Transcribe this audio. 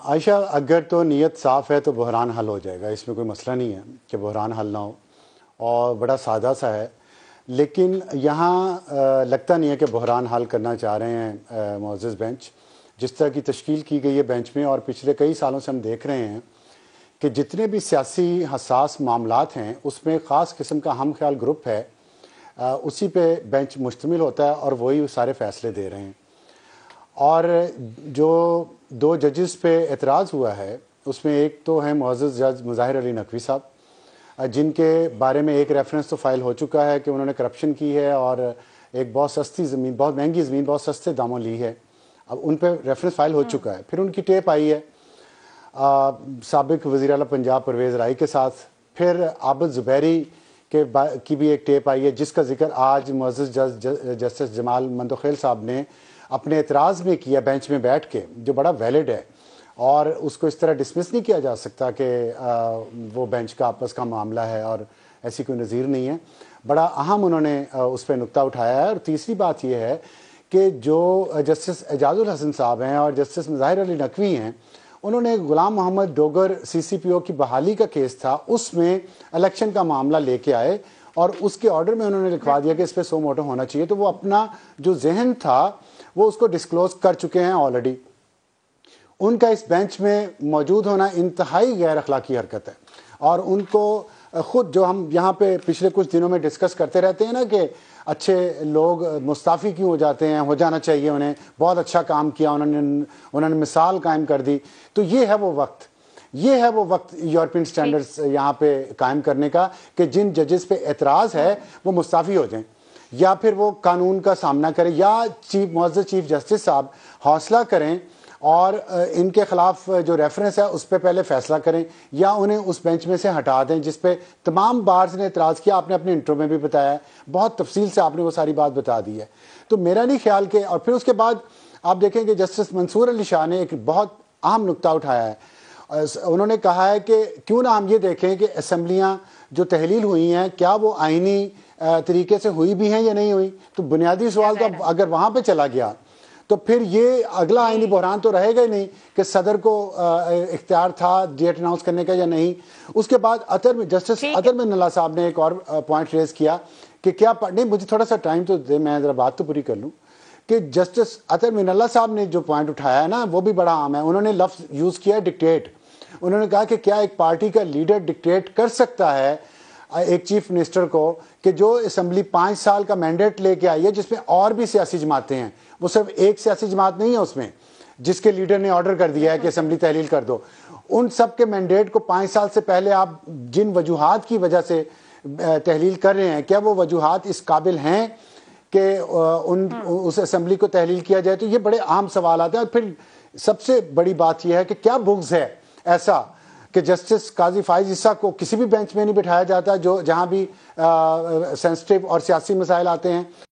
عائشہ اگر تو نیت صاف ہے تو بحران حل ہو جائے گا، اس میں کوئی مسئلہ نہیں ہے کہ بحران حل نہ ہو، اور بڑا سادہ سا ہے. لیکن یہاں لگتا نہیں ہے کہ بحران حل کرنا چاہ رہے ہیں معزز بینچ. جس طرح کی تشکیل کی گئی ہے بینچ میں، اور پچھلے کئی سالوں سے ہم دیکھ رہے ہیں کہ جتنے بھی سیاسی حساس معاملات ہیں اس میں خاص قسم کا ہم خیال گروپ ہے، اسی پہ بینچ مشتمل ہوتا ہے اور وہی سارے فیصلے دے رہے ہیں. اور جو دو ججز پہ اعتراض ہوا ہے اس میں ایک تو ہے معزز جج مظاہر علی نقوی صاحب، جن کے بارے میں ایک ریفرنس تو فائل ہو چکا ہے کہ انہوں نے کرپشن کی ہے اور ایک بہت سستی زمین، بہت مہنگی زمین بہت سستے داموں لی ہے. اب ان پہ ریفرنس فائل ہو چکا ہے. پھر ان کی ٹیپ آئی ہے سابق وزیر اعلیٰ پنجاب پرویز رائی کے ساتھ. پھر عابد زبیری کی بھی ایک ٹیپ آئی ہے جس کا ذکر آج معزز جج جسٹس جمال مندوخیل صاحب نے اپنے اعتراض میں کیا بینچ میں بیٹھ کے، جو بڑا ویلڈ ہے اور اس کو اس طرح ڈسمس نہیں کیا جا سکتا کہ وہ بینچ کا آپس کا معاملہ ہے اور ایسی کوئی نظیر نہیں ہے. بڑا اہم انہوں نے اس پہ نقطہ اٹھایا ہے. اور تیسری بات یہ ہے کہ جو جسٹس اعجاز الحسن صاحب ہیں اور جسٹس مظاہر علی نقوی ہیں، انہوں نے غلام محمد ڈوگر سی سی پی او کی بحالی کا کیس تھا، اس میں الیکشن کا معاملہ لے کے آئے اور اس کے آرڈر میں انہوں نے لکھوا دیا کہ اس پہ سو موٹو ہونا چاہیے. تو وہ اپنا جو ذہن تھا وہ اس کو ڈسکلوز کر چکے ہیں آلریڈی. ان کا اس بینچ میں موجود ہونا انتہائی غیر اخلاقی حرکت ہے. اور ان کو خود، جو ہم یہاں پہ پچھلے کچھ دنوں میں ڈسکس کرتے رہتے ہیں نا کہ اچھے لوگ مستعفی کیوں ہو جاتے ہیں، ہو جانا چاہیے انہیں، بہت اچھا کام کیا انہوں نے مثال قائم کر دی. تو یہ ہے وہ وقت یورپین سٹینڈرڈز یہاں پہ قائم کرنے کا کہ جن ججز پہ اعتراض ہے وہ مستعفی ہو جائیں یا پھر وہ قانون کا سامنا کریں، یا معزز چیف جسٹس صاحب حوصلہ کریں اور ان کے خلاف جو ریفرنس ہے اس پہ پہلے فیصلہ کریں یا انہیں اس بینچ میں سے ہٹا دیں جس پہ تمام بارز نے اعتراض کیا. آپ نے اپنے انٹرو میں بھی بتایا ہے، بہت تفصیل سے آپ نے وہ ساری بات بتا دی ہے. تو میرا نہیں خیال کہ، اور پھر اس کے بعد آپ دیکھیں کہ جسٹس منصور علی شاہ نے ایک بہت اہم نقطہ اٹھایا ہے. انہوں نے کہا ہے کہ کیوں نہ ہم یہ دیکھیں کہ اسمبلیاں جو تحلیل ہوئی ہیں کیا وہ آئینی طریقے سے ہوئی بھی ہیں یا نہیں ہوئی. تو بنیادی سوال تو اگر وہاں پہ چلا گیا تو پھر یہ اگلا آئینی بحران تو رہے گا ہی نہیں کہ صدر کو اختیار تھا ڈیٹ اناؤنس کرنے کا یا نہیں. اس کے بعد جسٹس اطہر من اللہ صاحب نے ایک اور پوائنٹ ریز کیا کہ کیا نہیں، مجھے تھوڑا سا ٹائم تو دے، میں ذرا بات تو پوری کر لوں. کہ جسٹس اطہر من اللہ صاحب نے جو پوائنٹ اٹھایا ہے نا وہ بھی بڑا عام ہے. انہوں نے لفظ یوز کیا ہے ڈکٹیٹ. انہوں نے کہا کہ کیا ایک پارٹی کا لیڈر ڈکٹیٹ کر سکتا ہے ایک چیف منسٹر کو کہ جو اسمبلی 5 سال کا مینڈیٹ لے کے آئی ہے جس میں اور بھی سیاسی جماعتیں ہیں، وہ صرف ایک سیاسی جماعت نہیں ہے اس میں جس کے لیڈر نے آرڈر کر دیا ہے کہ اسمبلی تحلیل کر دو، ان سب کے مینڈیٹ کو 5 سال سے پہلے آپ جن وجوہات کی وجہ سے تحلیل کر رہے ہیں، کیا وہ وجوہات اس قابل ہیں کہ اس اسمبلی کو تحلیل کیا جائے؟ تو یہ بڑے عام سوالات ہیں. اور پھر سب سے بڑی بات یہ ہے کہ کیا بغض ہے ایسا کہ جسٹس قاضی فائز عیسیٰ کو کسی بھی بینچ میں نہیں بٹھایا جاتا جہاں بھی سینسٹیو اور سیاسی مسائل آتے ہیں.